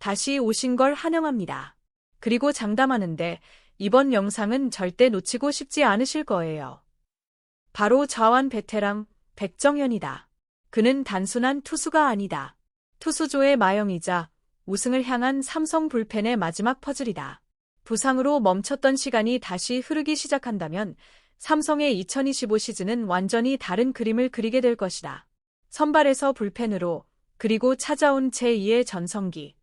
다시 오신 걸 환영합니다. 그리고 장담하는데 이번 영상은 절대 놓치고 싶지 않으실 거예요. 바로 좌완 베테랑 백정현이다. 그는 단순한 투수가 아니다. 투수조의 마영이자 우승을 향한 삼성 불펜의 마지막 퍼즐이다. 부상으로 멈췄던 시간이 다시 흐르기 시작한다면 삼성의 2025 시즌은 완전히 다른 그림을 그리게 될 것이다. 선발에서 불펜으로, 그리고 찾아온 제2의 전성기.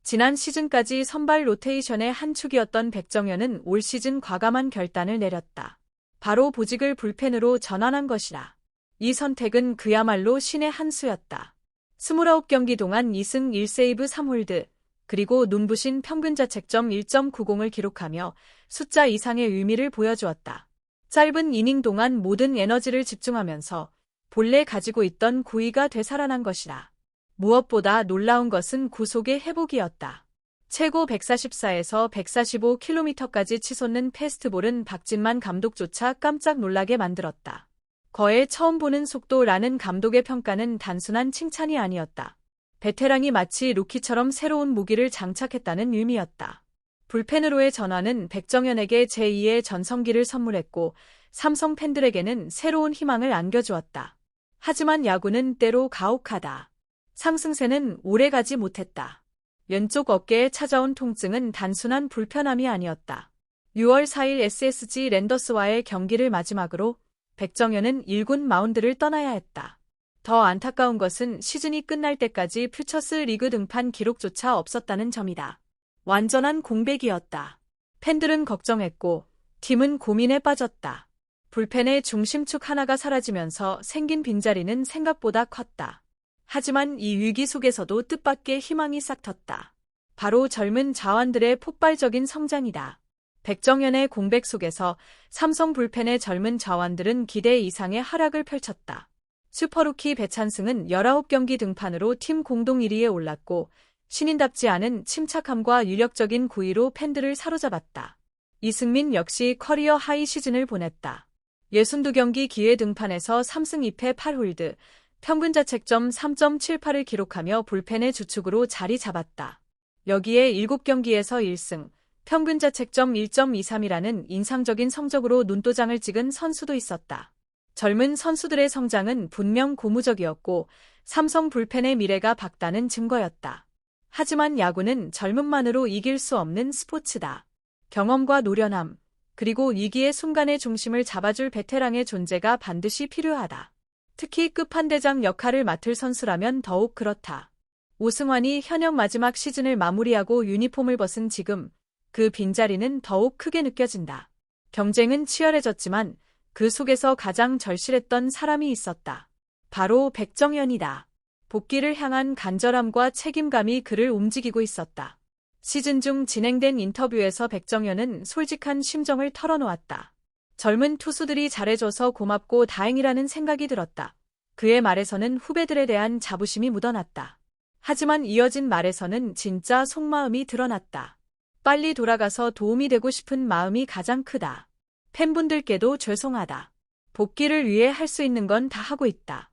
지난 시즌까지 선발 로테이션의 한 축이었던 백정현은 올 시즌 과감한 결단을 내렸다. 바로 보직을 불펜으로 전환한 것이다. 이 선택은 그야말로 신의 한 수였다. 29경기 동안 2승 1세이브 3홀드, 그리고 눈부신 평균 자책점 1.90을 기록하며 숫자 이상의 의미를 보여주었다. 짧은 이닝 동안 모든 에너지를 집중하면서 본래 가지고 있던 고의가 되살아난 것이다. 무엇보다 놀라운 것은 구속의 회복이었다. 최고 144에서 145km까지 치솟는 패스트볼은 박진만 감독조차 깜짝 놀라게 만들었다. 거의 처음 보는 속도라는 감독의 평가는 단순한 칭찬이 아니었다. 베테랑이 마치 루키처럼 새로운 무기를 장착했다는 의미였다. 불펜으로의 전환은 백정현에게 제2의 전성기를 선물했고 삼성 팬들에게는 새로운 희망을 안겨주었다. 하지만 야구는 때로 가혹하다. 상승세는 오래가지 못했다. 왼쪽 어깨에 찾아온 통증은 단순한 불편함이 아니었다. 6월 4일 SSG 랜더스와의 경기를 마지막으로 백정현은 1군 마운드를 떠나야 했다. 더 안타까운 것은 시즌이 끝날 때까지 퓨처스 리그 등판 기록조차 없었다는 점이다. 완전한 공백이었다. 팬들은 걱정했고 팀은 고민에 빠졌다. 불펜의 중심축 하나가 사라지면서 생긴 빈자리는 생각보다 컸다. 하지만 이 위기 속에서도 뜻밖의 희망이 싹텄다. 바로 젊은 자완들의 폭발적인 성장이다. 백정현의 공백 속에서 삼성 불펜의 젊은 자완들은 기대 이상의 활약을 펼쳤다. 슈퍼루키 배찬승은 19경기 등판으로 팀 공동 1위에 올랐고 신인답지 않은 침착함과 유력적인 구위로 팬들을 사로잡았다. 이승민 역시 커리어 하이 시즌을 보냈다. 62경기 기회 등판에서 3승 2패 8홀드, 평균 자책점 3.78을 기록하며 불펜의 주축으로 자리 잡았다. 여기에 7경기에서 1승, 평균 자책점 1.23이라는 인상적인 성적으로 눈도장을 찍은 선수도 있었다. 젊은 선수들의 성장은 분명 고무적이었고 삼성 불펜의 미래가 밝다는 증거였다. 하지만 야구는 젊음만으로 이길 수 없는 스포츠다. 경험과 노련함, 그리고 위기의 순간의 중심을 잡아줄 베테랑의 존재가 반드시 필요하다. 특히 끝판대장 역할을 맡을 선수라면 더욱 그렇다. 오승환이 현역 마지막 시즌을 마무리하고 유니폼을 벗은 지금 그 빈자리는 더욱 크게 느껴진다. 경쟁은 치열해졌지만 그 속에서 가장 절실했던 사람이 있었다. 바로 백정현이다. 복귀를 향한 간절함과 책임감이 그를 움직이고 있었다. 시즌 중 진행된 인터뷰에서 백정현은 솔직한 심정을 털어놓았다. 젊은 투수들이 잘해줘서 고맙고 다행이라는 생각이 들었다. 그의 말에서는 후배들에 대한 자부심이 묻어났다. 하지만 이어진 말에서는 진짜 속마음이 드러났다. 빨리 돌아가서 도움이 되고 싶은 마음이 가장 크다. 팬분들께도 죄송하다. 복귀를 위해 할 수 있는 건 다 하고 있다.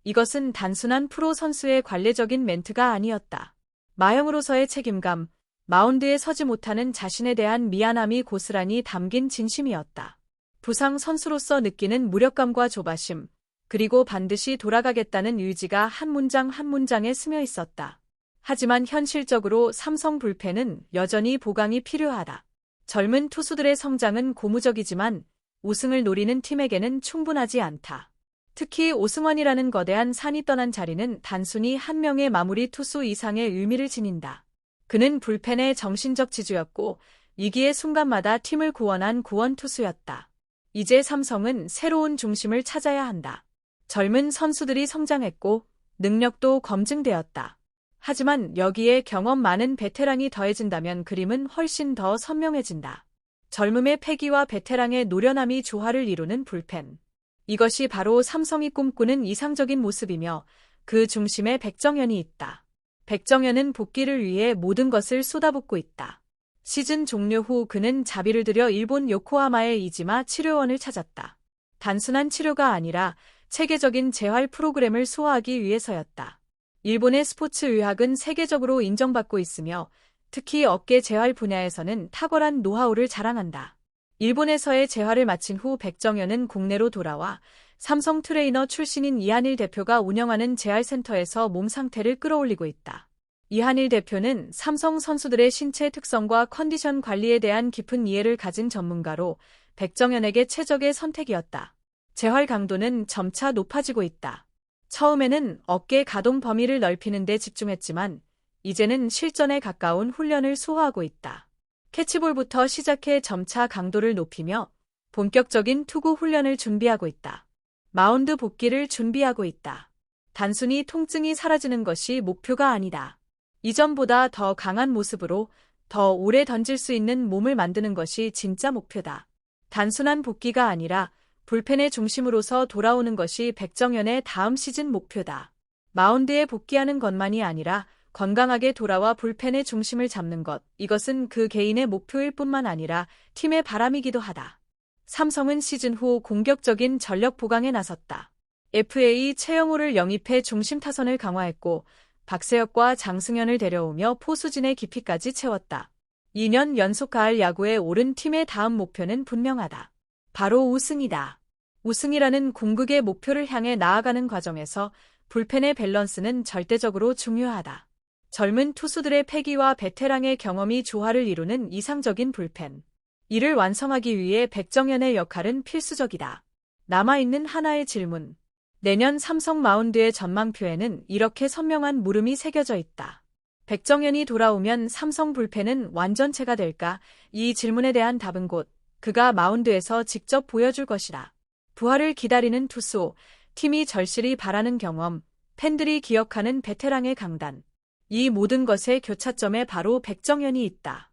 이것은 단순한 프로 선수의 관례적인 멘트가 아니었다. 마형으로서의 책임감, 마운드에 서지 못하는 자신에 대한 미안함이 고스란히 담긴 진심이었다. 부상 선수로서 느끼는 무력감과 조바심, 그리고 반드시 돌아가겠다는 의지가 한 문장 한 문장에 스며 있었다. 하지만 현실적으로 삼성 불펜은 여전히 보강이 필요하다. 젊은 투수들의 성장은 고무적이지만 우승을 노리는 팀에게는 충분하지 않다. 특히 오승환이라는 거대한 산이 떠난 자리는 단순히 한 명의 마무리 투수 이상의 의미를 지닌다. 그는 불펜의 정신적 지주였고 위기의 순간마다 팀을 구원한 구원투수였다. 이제 삼성은 새로운 중심을 찾아야 한다. 젊은 선수들이 성장했고 능력도 검증되었다. 하지만 여기에 경험 많은 베테랑이 더해진다면 그림은 훨씬 더 선명해진다. 젊음의 패기와 베테랑의 노련함이 조화를 이루는 불펜. 이것이 바로 삼성이 꿈꾸는 이상적인 모습이며 그 중심에 백정현이 있다. 백정현은 복귀를 위해 모든 것을 쏟아붓고 있다. 시즌 종료 후 그는 자비를 들여 일본 요코하마의 이지마 치료원을 찾았다. 단순한 치료가 아니라 체계적인 재활 프로그램을 소화하기 위해서였다. 일본의 스포츠 의학은 세계적으로 인정받고 있으며 특히 어깨 재활 분야에서는 탁월한 노하우를 자랑한다. 일본에서의 재활을 마친 후 백정현은 국내로 돌아와 삼성 트레이너 출신인 이한일 대표가 운영하는 재활센터에서 몸 상태를 끌어올리고 있다. 이한일 대표는 삼성 선수들의 신체 특성과 컨디션 관리에 대한 깊은 이해를 가진 전문가로 백정현에게 최적의 선택이었다. 재활 강도는 점차 높아지고 있다. 처음에는 어깨 가동 범위를 넓히는 데 집중했지만 이제는 실전에 가까운 훈련을 소화하고 있다. 캐치볼부터 시작해 점차 강도를 높이며 본격적인 투구 훈련을 준비하고 있다. 마운드 복귀를 준비하고 있다. 단순히 통증이 사라지는 것이 목표가 아니다. 이전보다 더 강한 모습으로 더 오래 던질 수 있는 몸을 만드는 것이 진짜 목표다. 단순한 복귀가 아니라 불펜의 중심으로서 돌아오는 것이 백정현의 다음 시즌 목표다. 마운드에 복귀하는 것만이 아니라 건강하게 돌아와 불펜의 중심을 잡는 것, 이것은 그 개인의 목표일 뿐만 아니라 팀의 바람이기도 하다. 삼성은 시즌 후 공격적인 전력 보강에 나섰다. FA 최영호를 영입해 중심 타선을 강화했고 박세혁과 장승현을 데려오며 포수진의 깊이까지 채웠다. 2년 연속 가을 야구에 오른 팀의 다음 목표는 분명하다. 바로 우승이다. 우승이라는 궁극의 목표를 향해 나아가는 과정에서 불펜의 밸런스는 절대적으로 중요하다. 젊은 투수들의 패기와 베테랑의 경험이 조화를 이루는 이상적인 불펜. 이를 완성하기 위해 백정현의 역할은 필수적이다. 남아있는 하나의 질문. 내년 삼성 마운드의 전망표에는 이렇게 선명한 물음이 새겨져 있다. 백정현이 돌아오면 삼성 불펜은 완전체가 될까? 이 질문에 대한 답은 곧 그가 마운드에서 직접 보여줄 것이다. 부활을 기다리는 투수, 팀이 절실히 바라는 경험, 팬들이 기억하는 베테랑의 강단. 이 모든 것의 교차점에 바로 백정현이 있다.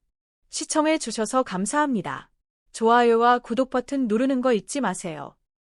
시청해 주셔서 감사합니다. 좋아요와 구독 버튼 누르는 거 잊지 마세요.